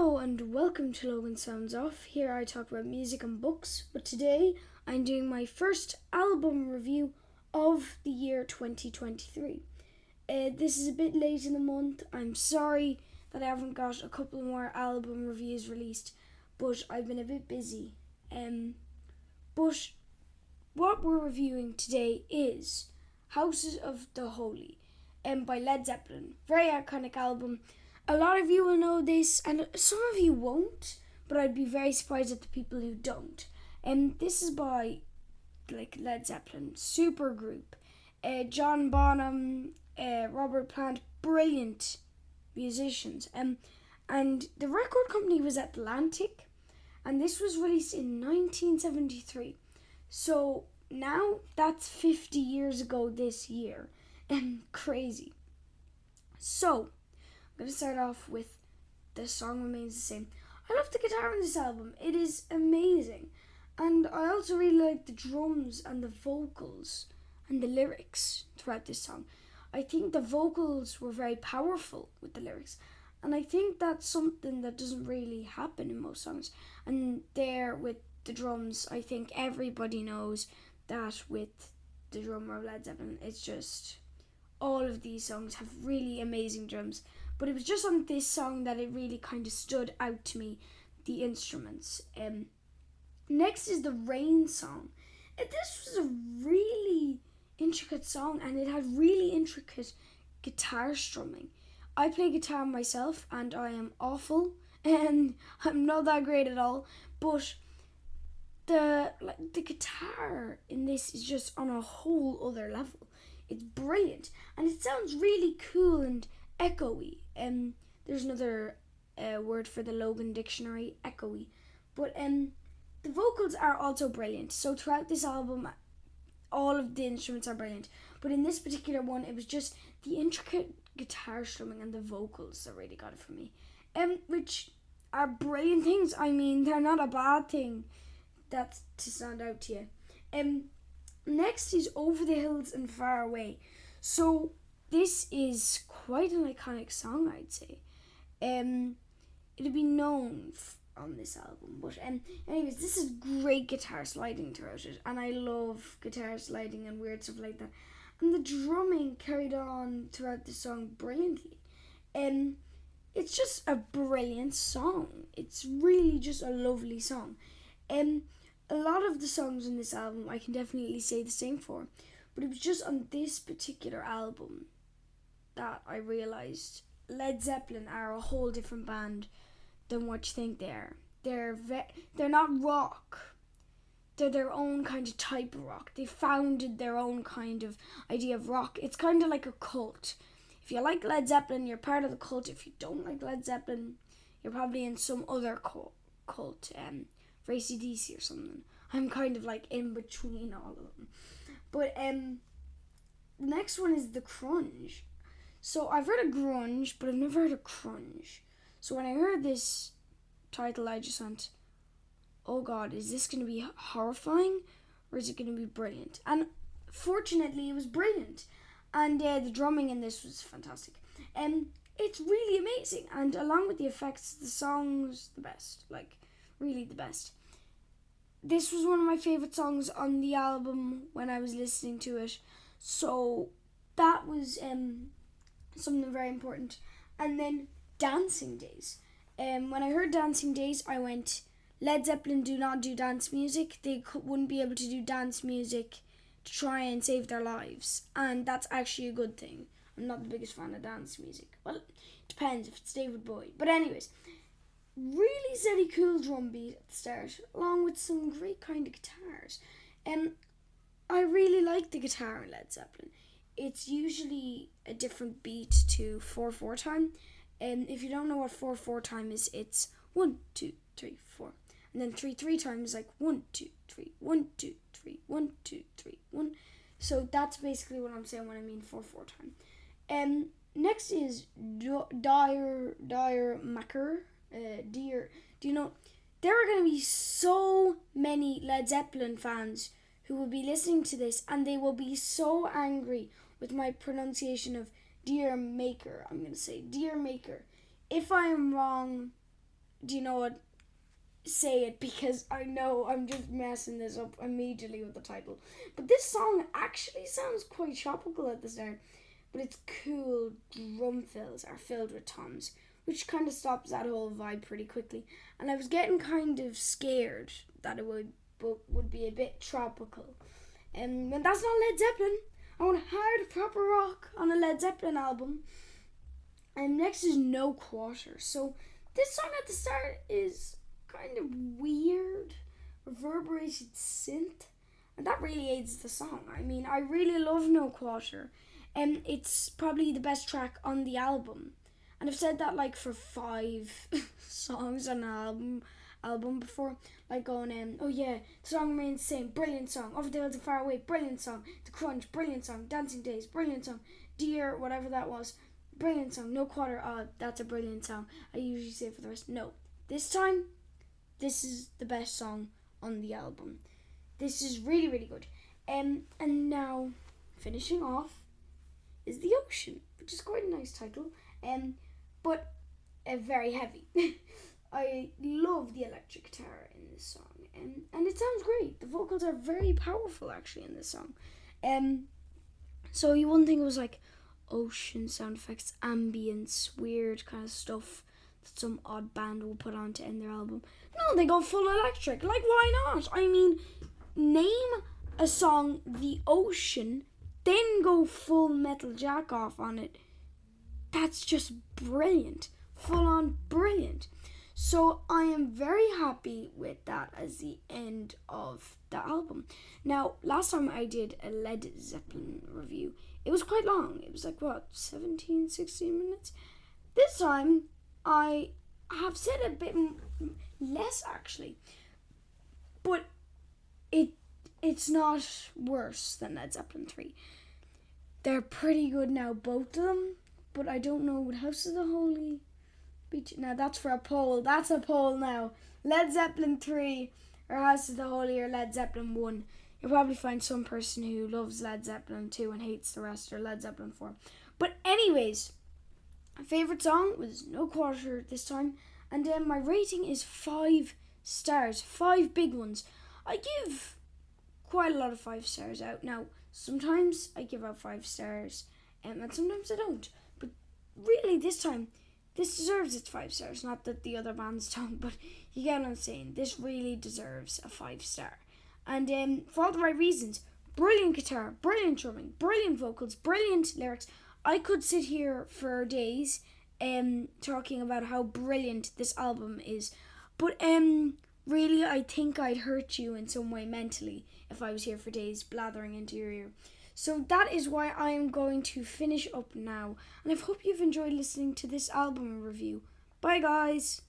Hello and welcome to Logan Sounds Off. Here I talk about music and books, but today I'm doing my first album review of the year 2023. This is a bit late in the month. I'm sorry that I haven't got a couple more album reviews released, but I've been a bit busy. But what we're reviewing today is Houses of the Holy by Led Zeppelin. Very iconic album. A lot of you will know this, and some of you won't, but I'd be very surprised at the people who don't. This is by Led Zeppelin, super group. John Bonham, Robert Plant, brilliant musicians. And the record company was Atlantic, and this was released in 1973. So now that's 50 years ago this year. Crazy. So I'm going to start off with The Song Remains the Same. I love the guitar on this album. It is amazing. And I also really like the drums and the vocals and the lyrics throughout this song. I think the vocals were very powerful with the lyrics. And I think that's something that doesn't really happen in most songs. And there with the drums, I think everybody knows that with the drummer of Led Zeppelin, it's just all of these songs have really amazing drums. But it was just on this song that it really kind of stood out to me, the instruments. Next is the Rain song. This was a really intricate song, and it had really intricate guitar strumming. I play guitar myself, and I am awful, and I'm not that great at all. But the guitar in this is just on a whole other level. It's brilliant, and it sounds really cool and echoey. There's another word for the Logan dictionary, echoey. But the vocals are also brilliant. So throughout this album, all of the instruments are brilliant. But in this particular one, it was just the intricate guitar strumming and the vocals that really got it for me. Which are brilliant things. I mean, they're not a bad thing that's to stand out to you. Next is Over the Hills and Far Away. So this is quite an iconic song, I'd say. It'll be known on this album. But anyways, this is great guitar sliding throughout it. And I love guitar sliding and weird stuff like that. And the drumming carried on throughout the song brilliantly. It's just a brilliant song. It's really just a lovely song. A lot of the songs on this album I can definitely say the same for. But it was just on this particular album that I realised Led Zeppelin are a whole different band than what you think they are. They're not rock. They're their own kind of type of rock. They founded their own kind of idea of rock. It's kind of like a cult. If you like Led Zeppelin, you're part of the cult. If you don't like Led Zeppelin, you're probably in some other cult. For AC/DC or something. I'm kind of like in between all of them. But the next one is the grunge. So I've heard of grunge, but I've never heard of crunge. So when I heard this title, I just went, oh God, is this going to be horrifying or is it going to be brilliant? And fortunately, it was brilliant. And the drumming in this was fantastic. It's really amazing. And along with the effects, the song's the best. Really the best. This was one of my favourite songs on the album when I was listening to it. So that was something very important. And then Dancing Days. When I heard Dancing Days, I went, Led Zeppelin do not do dance music. They wouldn't be able to do dance music to try and save their lives. And that's actually a good thing. I'm not the biggest fan of dance music. Well, it depends if it's David Bowie. But anyways, really steady, cool drum beat at the start, along with some great kind of guitars. I really like the guitar in Led Zeppelin. It's usually a different beat to 4/4 time. If you don't know what 4/4 time is, it's 1, 2, 3, 4, and then 3/3 time is like 1, 2, 3, 1, 2, 3, 1, 2, 3, 1. So that's basically what I'm saying when I mean 4/4 time. Next is Dire Maker. Do you know, there are going to be so many Led Zeppelin fans who will be listening to this, and they will be so angry with my pronunciation of Dear Maker. I'm going to say Dear Maker. If I am wrong, do you know what? Say it, because I know I'm just messing this up immediately with the title. But this song actually sounds quite tropical at the start, but its cool drum fills are filled with toms, which kind of stops that whole vibe pretty quickly. And I was getting kind of scared that it would be a bit tropical. And that's not Led Zeppelin. I want hard, proper rock on a Led Zeppelin album. And next is No Quarter. So this song at the start is kind of weird, reverberated synth, and that really aids the song. I mean, I really love No Quarter, and it's probably the best track on the album. And I've said that like for 5 songs on an album before, like going, oh yeah, the song remains the same, brilliant song. Over the Hills and Far Away, brilliant song. The Crunch, brilliant song. Dancing Days, brilliant song. Dear, whatever that was, brilliant song. No Quarter, that's a brilliant song. I usually say for the rest, no. This time, this is the best song on the album. This is really, really good. And now, finishing off, is The Ocean, which is quite a nice title, but very heavy. I love the electric guitar in this song, and it sounds great. The vocals are very powerful, actually, in this song. So you wouldn't think it was like ocean sound effects, ambience, weird kind of stuff that some odd band will put on to end their album. No, they go full electric. Like, why not? I mean, name a song, The Ocean, then go full metal jack off on it. That's just brilliant. Full on brilliant. So I am very happy with that as the end of the album. Now, last time I did a Led Zeppelin review, it was quite long. It was like, 17, 16 minutes? This time, I have said a bit less, actually. But it's not worse than Led Zeppelin 3. They're pretty good now, both of them. But I don't know what House of the Holy Beach. Now that's for a poll. That's a poll now. Led Zeppelin 3 or House of the Holy or Led Zeppelin 1. You'll probably find some person who loves Led Zeppelin 2 and hates the rest, or Led Zeppelin 4. But anyways, my favourite song was No Quarter this time. And then my rating is 5 stars. 5 big ones. I give quite a lot of 5 stars out. Now, sometimes I give out 5 stars and sometimes I don't. But really, this time, this deserves its 5 stars. Not that the other bands don't, but you get what I'm saying. This really deserves a 5 star. And for all the right reasons. Brilliant guitar, brilliant drumming, brilliant vocals, brilliant lyrics. I could sit here for days talking about how brilliant this album is. But really, I think I'd hurt you in some way mentally if I was here for days blathering into your ear. So that is why I am going to finish up now. And I hope you've enjoyed listening to this album review. Bye, guys.